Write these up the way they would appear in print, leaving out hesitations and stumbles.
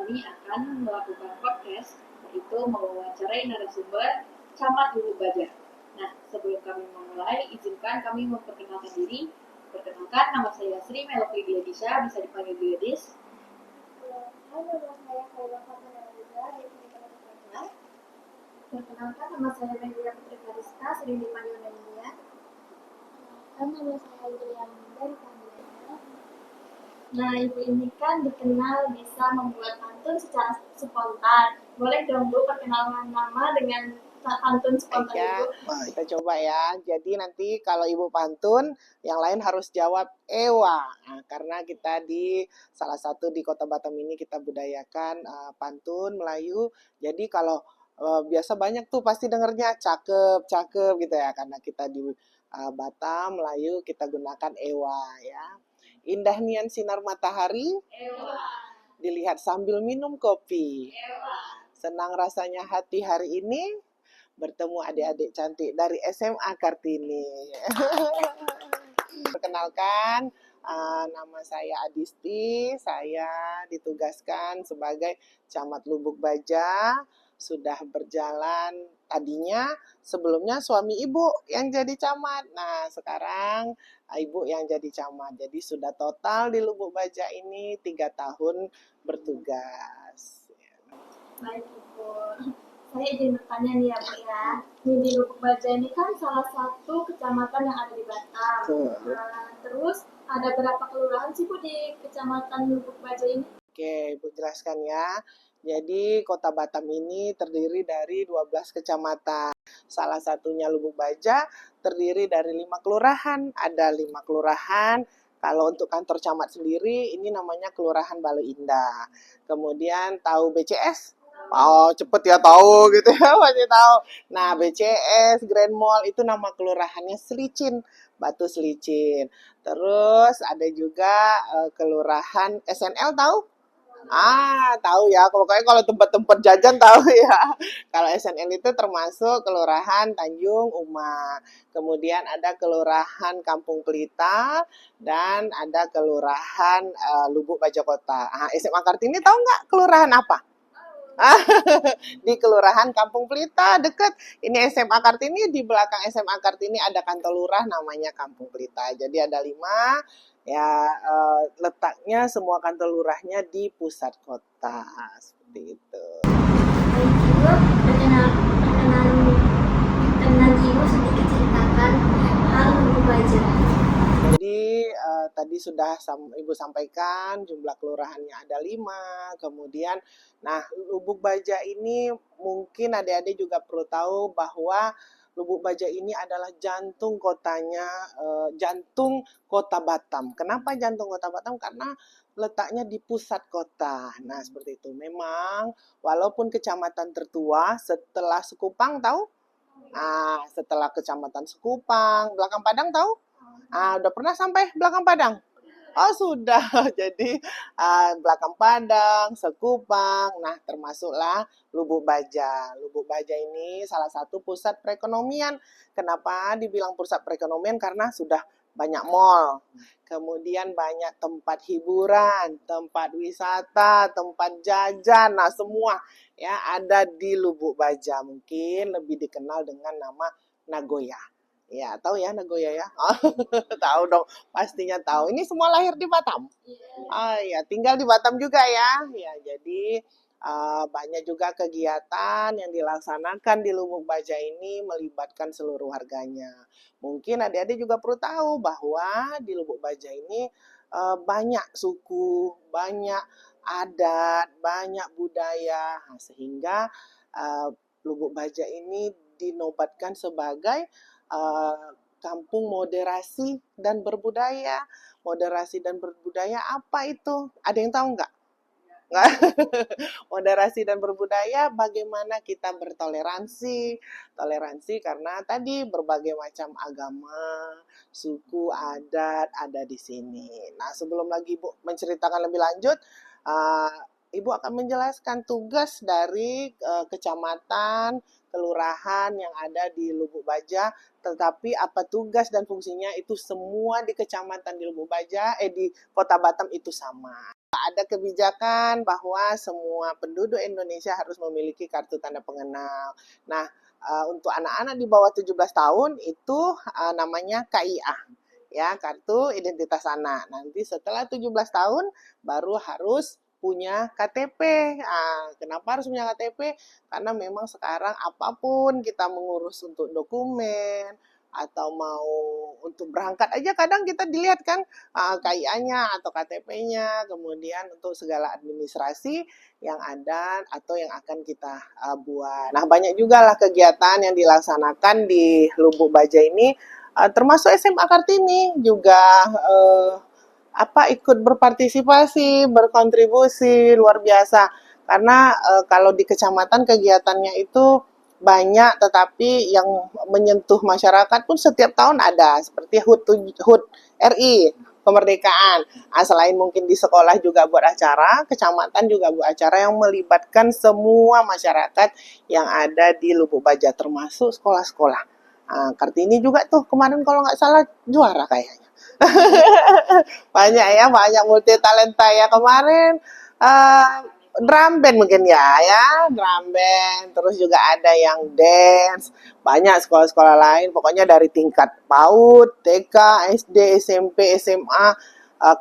kami akan melakukan podcast, yaitu mewawancarai narasumber Camat Lubuk Baja. Nah, sebelum kami memulai, izinkan kami memperkenalkan diri. Perkenalkan, nama saya Sri Melopy Gladisha, bisa dipanggil Gladys. Halo, nama saya Khairul Fatmana Nabila dari Universitas Fajar. Perkenalkan, nama saya Melia Putri Kariska, sering dipanggil Melia. Nama saya Indriya dari Tangerang. Nah, ibu ini kan dikenal bisa membuat pantun secara spontan. Boleh dong Bu perkenalan nama dengan pantun spontan Ibu? Kita coba ya. Jadi nanti kalau Ibu pantun, yang lain harus jawab ewa. Nah, karena kita di salah satu di Kota Batam ini kita budayakan pantun Melayu. Jadi kalau biasa banyak tuh pasti dengernya cakep, cakep gitu ya. Karena kita di Batam, Melayu kita gunakan ewa ya. Indah nian sinar matahari, Ewa. Dilihat sambil minum kopi. Ewa. Senang rasanya hati hari ini bertemu adik-adik cantik dari SMA Kartini. Perkenalkan, nama saya Adisti. Saya ditugaskan sebagai Camat Lubuk Baja. Sudah berjalan tadinya sebelumnya suami ibu yang jadi camat. Nah, sekarang ibu yang jadi camat. Jadi sudah total di Lubuk Baja ini 3 tahun bertugas. Baik Ibu. Saya izin bertanya nih ya Bu ya. Di Lubuk Baja ini kan salah satu kecamatan yang ada di Batam. Terus ada berapa kelurahan sih Bu di kecamatan Lubuk Baja ini? Oke, Ibu jelaskan ya. Jadi Kota Batam ini terdiri dari 12 kecamatan. Salah satunya Lubuk Baja terdiri dari 5 kelurahan. Ada 5 kelurahan. Kalau untuk kantor camat sendiri ini namanya Kelurahan Balai Indah. Kemudian tahu BCS? Oh, cepet ya tahu gitu ya, masih tahu. Nah, BCS, Grand Mall itu nama kelurahannya Selicin, Batu Selicin. Terus ada juga kelurahan SNL tahu? Tahu ya. Pokoknya kalau tempat-tempat jajan tahu ya. Kalau SNL itu termasuk Kelurahan Tanjung Uma. Kemudian ada Kelurahan Kampung Pelita dan ada Kelurahan Lubuk Baja Kota. SMA Kartini tahu nggak kelurahan apa? Di Kelurahan Kampung Pelita dekat. Ini SMA Kartini, di belakang SMA Kartini ada kantor lurah namanya Kampung Pelita. Jadi ada 5 ya, letaknya semua kantor lurahnya di pusat kota seperti itu. Perkenalan Ibu sedikit ceritakan hal Lubuk Baja. Jadi tadi sudah Ibu sampaikan jumlah kelurahannya ada 5. Kemudian, nah Lubuk Baja ini mungkin adik-adik juga perlu tahu bahwa Lubuk Baja ini adalah jantung kotanya, jantung Kota Batam. Kenapa jantung Kota Batam? Karena letaknya di pusat kota. Nah seperti itu. Memang walaupun kecamatan tertua setelah Sekupang tahu? Setelah kecamatan Sekupang, Belakang Padang tahu? Udah pernah sampai Belakang Padang? Oh sudah, jadi Belakang Padang, Sekupang, nah termasuklah Lubuk Baja. Lubuk Baja ini salah satu pusat perekonomian. Kenapa dibilang pusat perekonomian? Karena sudah banyak mall, kemudian banyak tempat hiburan, tempat wisata, tempat jajan, nah semua ya ada di Lubuk Baja. Mungkin lebih dikenal dengan nama Nagoya. Ya, tahu ya Nagoya ya? Tahu dong, pastinya tahu. Ini semua lahir di Batam. Ya, tinggal di Batam juga ya. Ya, jadi banyak juga kegiatan yang dilaksanakan di Lubuk Baja ini melibatkan seluruh warganya. Mungkin adik-adik juga perlu tahu bahwa di Lubuk Baja ini banyak suku, banyak adat, banyak budaya, sehingga Lubuk Baja ini dinobatkan sebagai kampung moderasi dan berbudaya. Moderasi dan berbudaya apa itu? Ada yang tahu nggak? Moderasi dan berbudaya, bagaimana kita bertoleransi. Toleransi karena tadi berbagai macam agama, suku, adat ada di sini. Nah, sebelum lagi Bu menceritakan lebih lanjut, Ibu akan menjelaskan tugas dari kecamatan, kelurahan yang ada di Lubuk Baja, tetapi apa tugas dan fungsinya itu semua di kecamatan di Lubuk Baja, di Kota Batam itu sama. Ada kebijakan bahwa semua penduduk Indonesia harus memiliki kartu tanda pengenal. Nah, untuk anak-anak di bawah 17 tahun itu namanya KIA, ya, kartu identitas anak. Nanti setelah 17 tahun baru harus punya KTP. Kenapa harus punya KTP? Karena memang sekarang apapun kita mengurus untuk dokumen atau mau untuk berangkat aja kadang kita dilihat kan KIA-nya atau KTP-nya, kemudian untuk segala administrasi yang ada atau yang akan kita buat. Nah, banyak juga lah kegiatan yang dilaksanakan di Lubuk Baja ini, termasuk SMA Kartini juga ikut berpartisipasi, berkontribusi luar biasa. Karena kalau di kecamatan kegiatannya itu banyak, tetapi yang menyentuh masyarakat pun setiap tahun ada, seperti HUT RI kemerdekaan. Selain mungkin di sekolah juga buat acara, kecamatan juga buat acara yang melibatkan semua masyarakat yang ada di Lubuk Baja, termasuk sekolah-sekolah. Kartini juga tuh kemarin kalau nggak salah juara kayaknya. Banyak multi talenta ya kemarin. Drum band mungkin ya, drum band. Terus juga ada yang dance. Banyak sekolah-sekolah lain, pokoknya dari tingkat PAUD, TK, SD, SMP, SMA,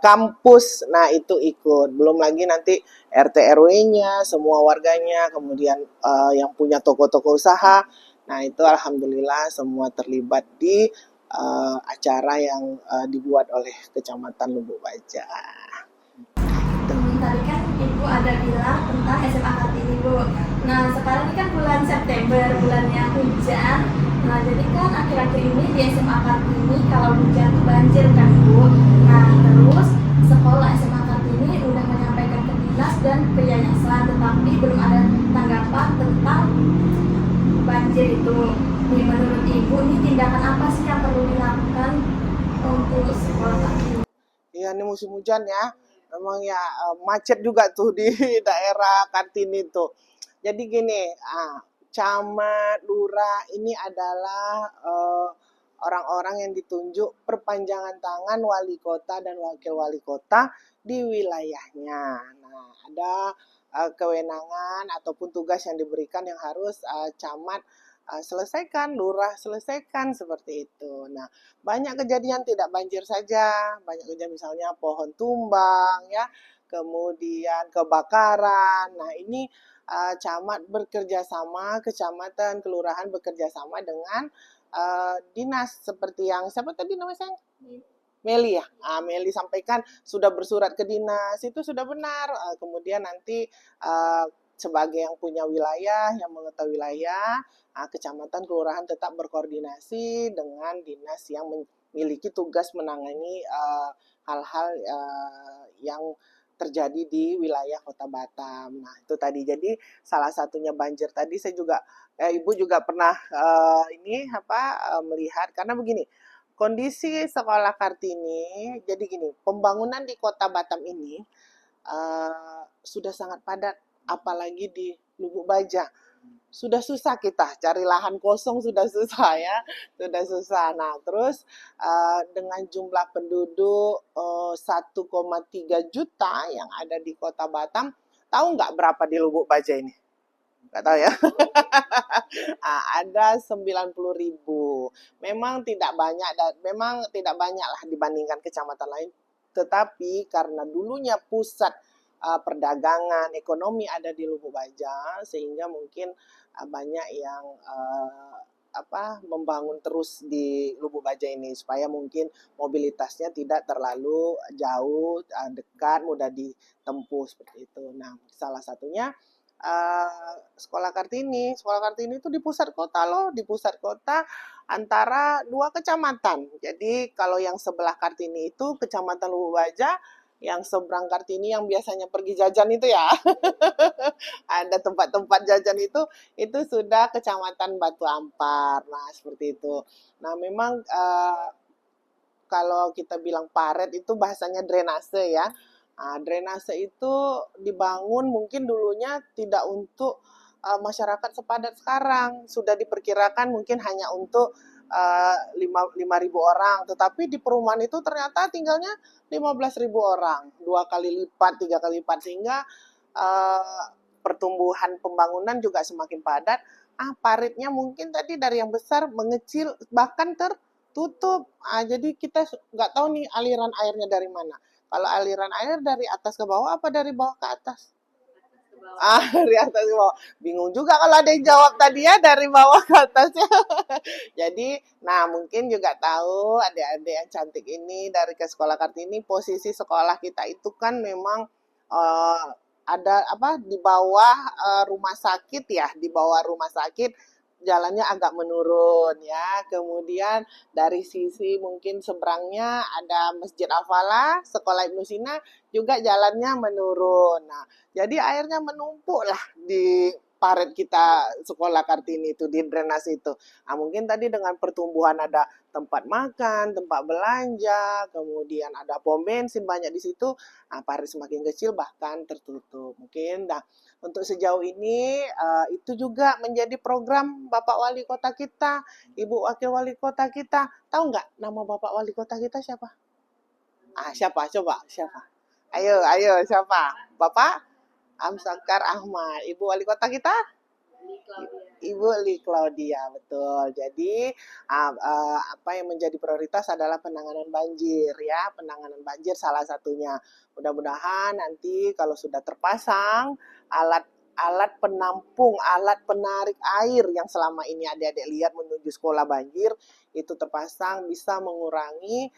kampus. Nah, itu ikut. Belum lagi nanti RT RW-nya, semua warganya, kemudian yang punya toko-toko usaha. Nah, itu alhamdulillah semua terlibat di acara yang dibuat oleh Kecamatan Lubuk Baja. Tadi kan Ibu ada bilang tentang SMA Kartini, Bu. Nah, sekarang ini kan bulan September, bulannya hujan. Nah, jadi kan akhir-akhir ini di SMA Kartini kalau hujan tuh banjir kan, Bu. Nah, terus sekolah SMA Kartini udah menyampaikan ke dinas dan ke yayasan, tetapi belum ada tanggapan tentang banjir itu. Nih, menurut Ibu, ini tindakan apa sih yang perlu dilakukan untuk sekolah Kartini? Iya, ini musim hujan ya. Memang ya macet juga tuh di daerah Kartini tuh. Jadi gini, camat, lurah ini adalah orang-orang yang ditunjuk perpanjangan tangan wali kota dan wakil wali kota di wilayahnya. Nah, ada kewenangan ataupun tugas yang diberikan yang harus camat selesaikan, lurah selesaikan, seperti itu. Nah, banyak kejadian tidak banjir saja, banyak kejadian misalnya pohon tumbang ya, kemudian kebakaran. Nah, ini camat bekerja sama, kecamatan, kelurahan bekerja sama dengan dinas seperti yang siapa tadi namanya sayang? Meli ya. Meli sampaikan sudah bersurat ke dinas, itu sudah benar. Kemudian nanti sebagai yang punya wilayah, yang mengetahui wilayah, kecamatan, kelurahan tetap berkoordinasi dengan dinas yang memiliki tugas menangani hal-hal yang terjadi di wilayah Kota Batam. Nah, itu tadi. Jadi salah satunya banjir tadi saya juga Ibu juga pernah melihat karena begini. Kondisi sekolah Kartini, jadi gini, pembangunan di Kota Batam ini sudah sangat padat, apalagi di Lubuk Baja. Sudah susah kita cari lahan kosong, sudah susah ya, sudah susah. Nah, terus dengan jumlah penduduk 1,3 juta yang ada di Kota Batam, tahu nggak berapa di Lubuk Baja ini? Nggak tahu ya. Ada 90.000. Memang tidak banyak lah dibandingkan kecamatan lain. Tetapi karena dulunya pusat perdagangan, ekonomi ada di Lubuk Baja, sehingga mungkin banyak yang membangun terus di Lubuk Baja ini supaya mungkin mobilitasnya tidak terlalu jauh, dekat, mudah ditempuh seperti itu. Nah, salah satunya Sekolah Kartini. Sekolah Kartini itu di pusat kota loh, di pusat kota antara 2 kecamatan. Jadi kalau yang sebelah Kartini itu Kecamatan Lubuk Baja, yang seberang Kartini yang biasanya pergi jajan itu ya. Ada tempat-tempat jajan itu sudah Kecamatan Batu Ampar. Nah, seperti itu. Nah, memang kalau kita bilang paret itu bahasanya drainase ya. Nah, drainase itu dibangun mungkin dulunya tidak untuk masyarakat sepadat sekarang. Sudah diperkirakan mungkin hanya untuk 5.000 orang, tetapi di perumahan itu ternyata tinggalnya 15.000 orang, 2 kali lipat, 3 kali lipat, sehingga uh, pertumbuhan pembangunan juga semakin padat. Paritnya mungkin tadi dari yang besar mengecil bahkan tertutup. Jadi kita nggak tahu nih aliran airnya dari mana. Kalau aliran air dari atas ke bawah apa dari bawah ke atas? Dari atas ke bawah. Bingung juga kalau ada yang jawab tadi ya dari bawah ke atas ya. Jadi, nah mungkin juga tahu adik-adik yang cantik ini dari ke Sekolah Kartini, posisi sekolah kita itu kan memang uh, ada apa di bawah rumah sakit ya, di bawah rumah sakit jalannya agak menurun ya. Kemudian dari sisi mungkin seberangnya ada Masjid Al-Falah, Sekolah Ibnu Sina juga jalannya menurun. Nah, jadi airnya menumpuk lah di parit kita Sekolah Kartini itu, di drainase itu. Nah, mungkin tadi dengan pertumbuhan ada tempat makan, tempat belanja, kemudian ada pom bensin banyak di situ, parit semakin kecil bahkan tertutup. Mungkin untuk sejauh ini itu juga menjadi program Bapak Wali Kota kita, Ibu Wakil Wali Kota kita. Tahu nggak nama Bapak Wali Kota kita siapa? Siapa? Coba, siapa? Ayo, siapa? Bapak Amsakar Ahmad. Ibu Wali Kota kita? Ibu Li Claudia, betul. Jadi apa yang menjadi prioritas adalah penanganan banjir ya, penanganan banjir salah satunya. Mudah-mudahan nanti kalau sudah terpasang alat penampung, alat penarik air yang selama ini adik-adik lihat menuju sekolah banjir itu terpasang bisa mengurangi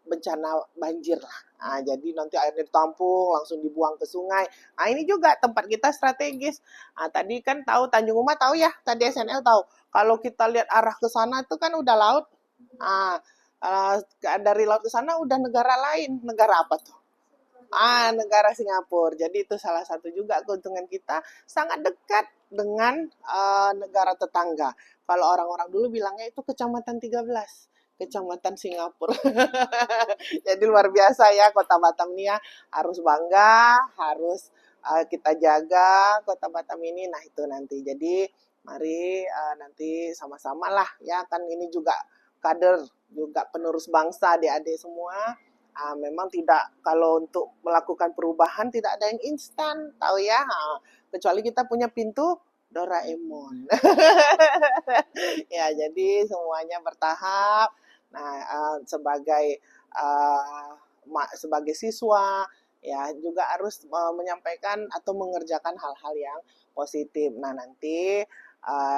bencana banjir lah. Jadi nanti airnya ditampung langsung dibuang ke sungai. Ini juga tempat kita strategis. Tadi kan tahu Tanjung Uma tahu ya, tadi SNL tahu. Kalau kita lihat arah ke sana itu kan udah laut. Dari laut ke sana udah negara lain. Negara apa tuh? Negara Singapura. Jadi itu salah satu juga keuntungan kita sangat dekat dengan negara tetangga. Kalau orang-orang dulu bilangnya itu Kecamatan 13. Kecamatan Singapura. Jadi luar biasa ya Kota Batam ini ya. Harus bangga, harus kita jaga Kota Batam ini. Nah itu nanti. Jadi mari nanti sama-sama lah ya. Kan ini juga kader, juga penerus bangsa adik-adik semua. Memang tidak, kalau untuk melakukan perubahan tidak ada yang instan, tahu ya. Kecuali kita punya pintu Doraemon. Ya, jadi semuanya bertahap. Nah, sebagai siswa ya juga harus menyampaikan atau mengerjakan hal-hal yang positif. Nah, nanti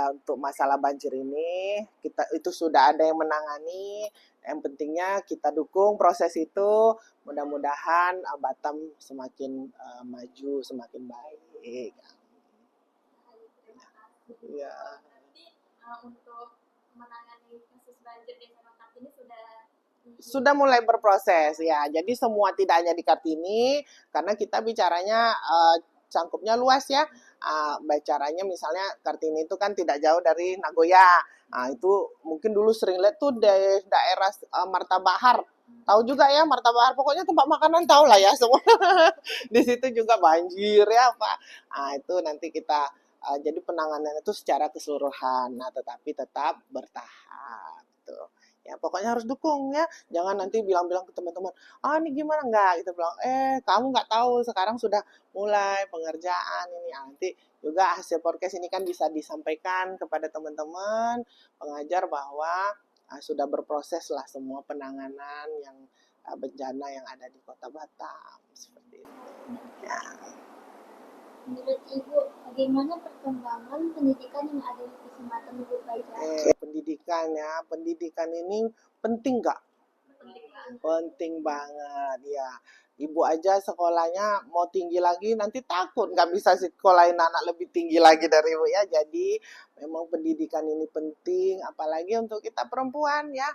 untuk masalah banjir ini kita itu sudah ada yang menangani. Yang pentingnya kita dukung proses itu. Mudah-mudahan Batam semakin maju, semakin baik. Ya. Untuk menangani kasus banjir di Kartini sudah mulai berproses ya. Jadi semua tidak hanya di Kartini, karena kita bicaranya cangkupnya luas ya. Bicaranya misalnya Kartini itu kan tidak jauh dari Nagoya. Itu mungkin dulu sering lihat tuh di daerah Marta Bahar. Tahu juga ya Marta Bahar, pokoknya tempat makanan tahu lah ya semua. Di situ juga banjir ya Pak. Itu nanti kita jadi penanganan itu secara keseluruhan. Nah, tetapi tetap bertahap tuh. Ya, pokoknya harus dukung ya. Jangan nanti bilang-bilang ke teman-teman, ini gimana enggak? Kita bilang, kamu nggak tahu sekarang sudah mulai pengerjaan ini. Nanti juga hasil podcast ini kan bisa disampaikan kepada teman-teman pengajar bahwa sudah berproses lah semua penanganan yang bencana yang ada di Kota Batam seperti itu. Ya. Menurut Ibu, bagaimana perkembangan pendidikan yang ada di Kecamatan Lubuk Baja? Pendidikan ini penting nggak? Penting banget ya. Ibu aja sekolahnya mau tinggi lagi nanti takut nggak bisa sekolahin anak lebih tinggi lagi dari ibu ya. Jadi memang pendidikan ini penting, apalagi untuk kita perempuan ya.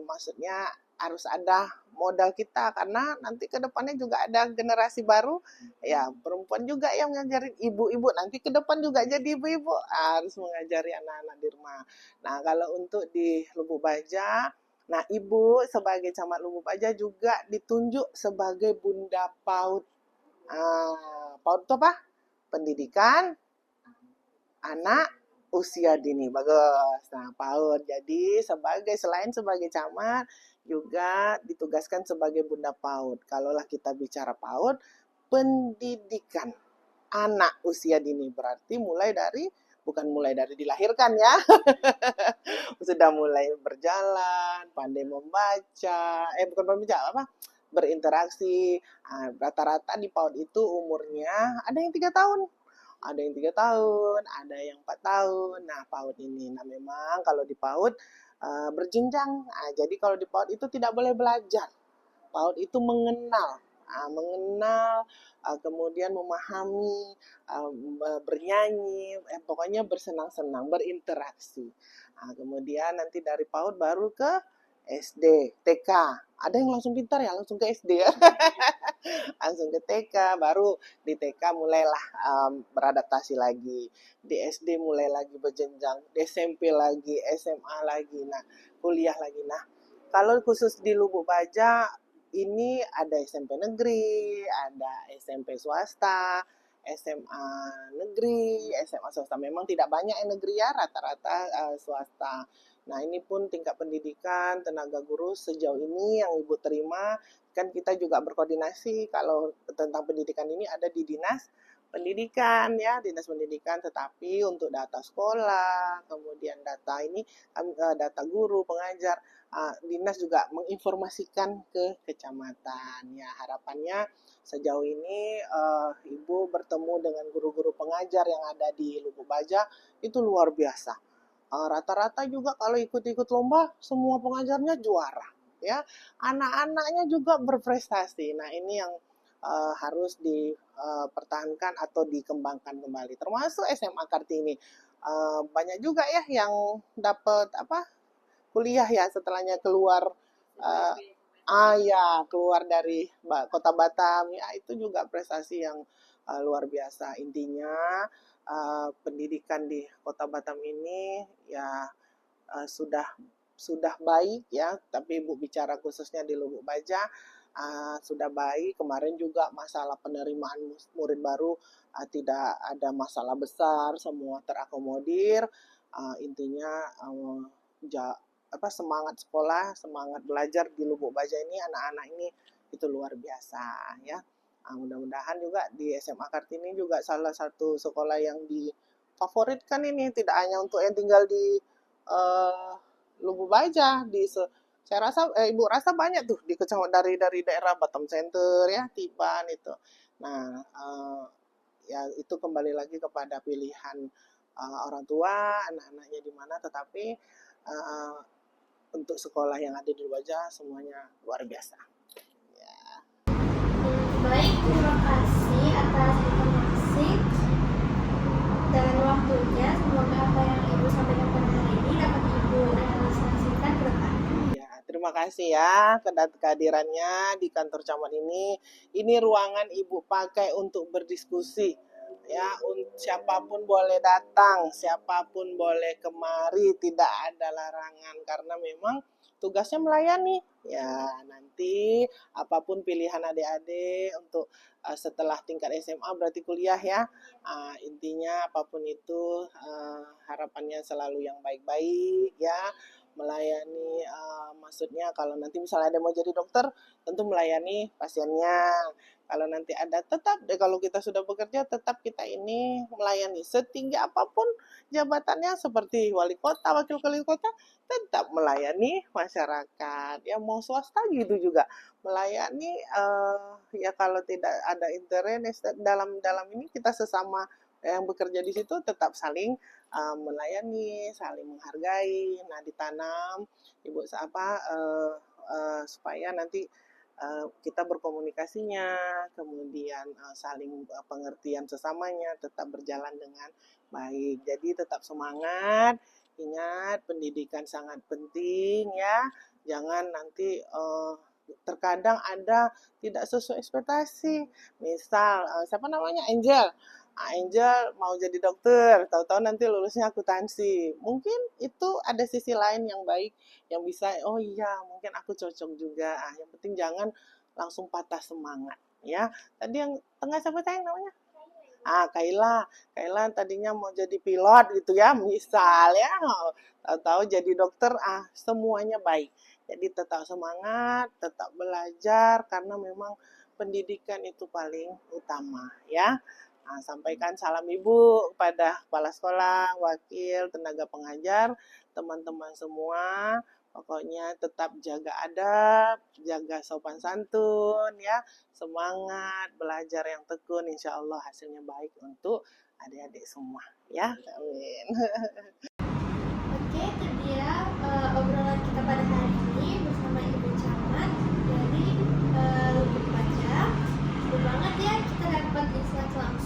Maksudnya harus ada modal kita karena nanti ke depannya juga ada generasi baru ya, perempuan juga yang ngajarin ibu-ibu nanti ke depan juga jadi ibu-ibu harus mengajari anak-anak di rumah. Nah, kalau untuk di Lubuk Baja Nah, Ibu sebagai camat Lubuk Baja juga ditunjuk sebagai Bunda PAUD. PAUD itu apa? Pendidikan anak usia dini. Bagus. Nah, PAUD. Jadi selain sebagai camat juga ditugaskan sebagai Bunda PAUD. Kalaulah kita bicara PAUD, pendidikan anak usia dini berarti bukan mulai dari dilahirkan ya. Sudah mulai berjalan, pandai membaca, bukan membaca apa? Berinteraksi. Rata-rata di PAUD itu umurnya ada yang 3 tahun. Ada yang 3 tahun, ada yang 4 tahun. Nah, PAUD ini. Nah, memang kalau di PAUD berjenjang. Jadi kalau di PAUD itu tidak boleh belajar. PAUD itu mengenal, kemudian memahami, bernyanyi, pokoknya bersenang-senang, berinteraksi. Kemudian nanti dari PAUD baru ke SD, TK. Ada yang langsung pintar ya, langsung ke SD ya. Langsung ke TK, baru di TK mulailah beradaptasi lagi. Di SD mulai lagi berjenjang, di SMP lagi, SMA lagi, nah kuliah lagi. Nah, kalau khusus di Lubuk Baja, ini ada SMP negeri, ada SMP swasta, SMA negeri, SMA swasta. Memang tidak banyak yang negeri ya, rata-rata swasta. Nah, ini pun tingkat pendidikan, tenaga guru sejauh ini yang Ibu terima, kan kita juga berkoordinasi kalau tentang pendidikan ini ada di Dinas Pendidikan ya, Dinas Pendidikan, tetapi untuk data sekolah, kemudian data guru, pengajar, dinas juga menginformasikan ke kecamatan. Ya, harapannya sejauh ini Ibu bertemu dengan guru-guru pengajar yang ada di Lubuk Baja itu luar biasa. Rata-rata juga kalau ikut-ikut lomba semua pengajarnya juara. Ya, anak-anaknya juga berprestasi. Nah, ini yang harus dipertahankan atau dikembangkan kembali. Termasuk SMA Kartini. Banyak juga ya yang dapat kuliah ya setelahnya keluar keluar dari kota Batam ya, itu juga prestasi yang luar biasa. Intinya pendidikan di kota Batam ini ya sudah baik ya, tapi Ibu bicara khususnya di Lubuk Baja sudah baik. Kemarin juga masalah penerimaan murid baru tidak ada masalah besar, semua terakomodir. Intinya semangat sekolah, semangat belajar di Lubuk Baja ini, anak-anak ini itu luar biasa ya. Mudah-mudahan juga di SMA Kartini juga salah satu sekolah yang difavoritkan ini, tidak hanya untuk yang tinggal di Lubuk Baja, saya rasa Ibu rasa banyak tuh di kecamatan dari daerah Batam Center ya, Tiban itu. Nah, ya itu kembali lagi kepada pilihan orang tua, anak-anaknya di mana, tetapi untuk sekolah yang ada di Baja semuanya luar biasa. Ya. Baik, terima kasih atas informasi dan waktunya. Semoga apa yang Ibu sampaikan pada hari ini dapat Ibu realisasikan ke depan. Ya, terima kasih ya kehadirannya di kantor camat ini. Ini ruangan Ibu pakai untuk berdiskusi. Ya, siapapun boleh datang, siapapun boleh kemari, tidak ada larangan karena memang tugasnya melayani. Ya, nanti apapun pilihan adik-adik untuk setelah tingkat SMA berarti kuliah ya. Intinya apapun itu harapannya selalu yang baik-baik ya. Melayani, maksudnya kalau nanti misalnya ada mau jadi dokter, tentu melayani pasiennya. Kalau nanti ada kalau kita sudah bekerja tetap kita ini melayani setinggi apapun jabatannya, seperti wali kota, wakil wali kota, tetap melayani masyarakat. Ya mau swasta gitu juga melayani. Ya kalau tidak ada interest dalam ini, kita sesama yang bekerja di situ tetap saling melayani, saling menghargai. Nah, ditanam Ibu supaya nanti kita berkomunikasinya, kemudian saling pengertian sesamanya tetap berjalan dengan baik. Jadi tetap semangat, ingat pendidikan sangat penting ya. Jangan nanti terkadang ada tidak sesuai ekspektasi. Misal siapa namanya Angel, Angel mau jadi dokter, tahu-tahu nanti lulusnya akuntansi. Mungkin itu ada sisi lain yang baik yang bisa, oh iya, mungkin aku cocok juga. Yang penting jangan langsung patah semangat, ya. Tadi yang tengah siapa tanya namanya? Kaila. Kaila tadinya mau jadi pilot gitu ya, misal ya. Tahu-tahu jadi dokter, semuanya baik. Jadi tetap semangat, tetap belajar karena memang pendidikan itu paling utama ya. Sampaikan salam ibu kepada kepala sekolah, wakil, tenaga pengajar, teman-teman semua. Pokoknya tetap jaga adab, jaga sopan santun ya. Semangat, belajar yang tekun, insya Allah hasilnya baik untuk adik-adik semua ya. Amin. Oke, itu dia obrolan kita pada hari ini bersama Ibu Camat dari Lubuk Baja. Seru banget ya kita dapat insight langsung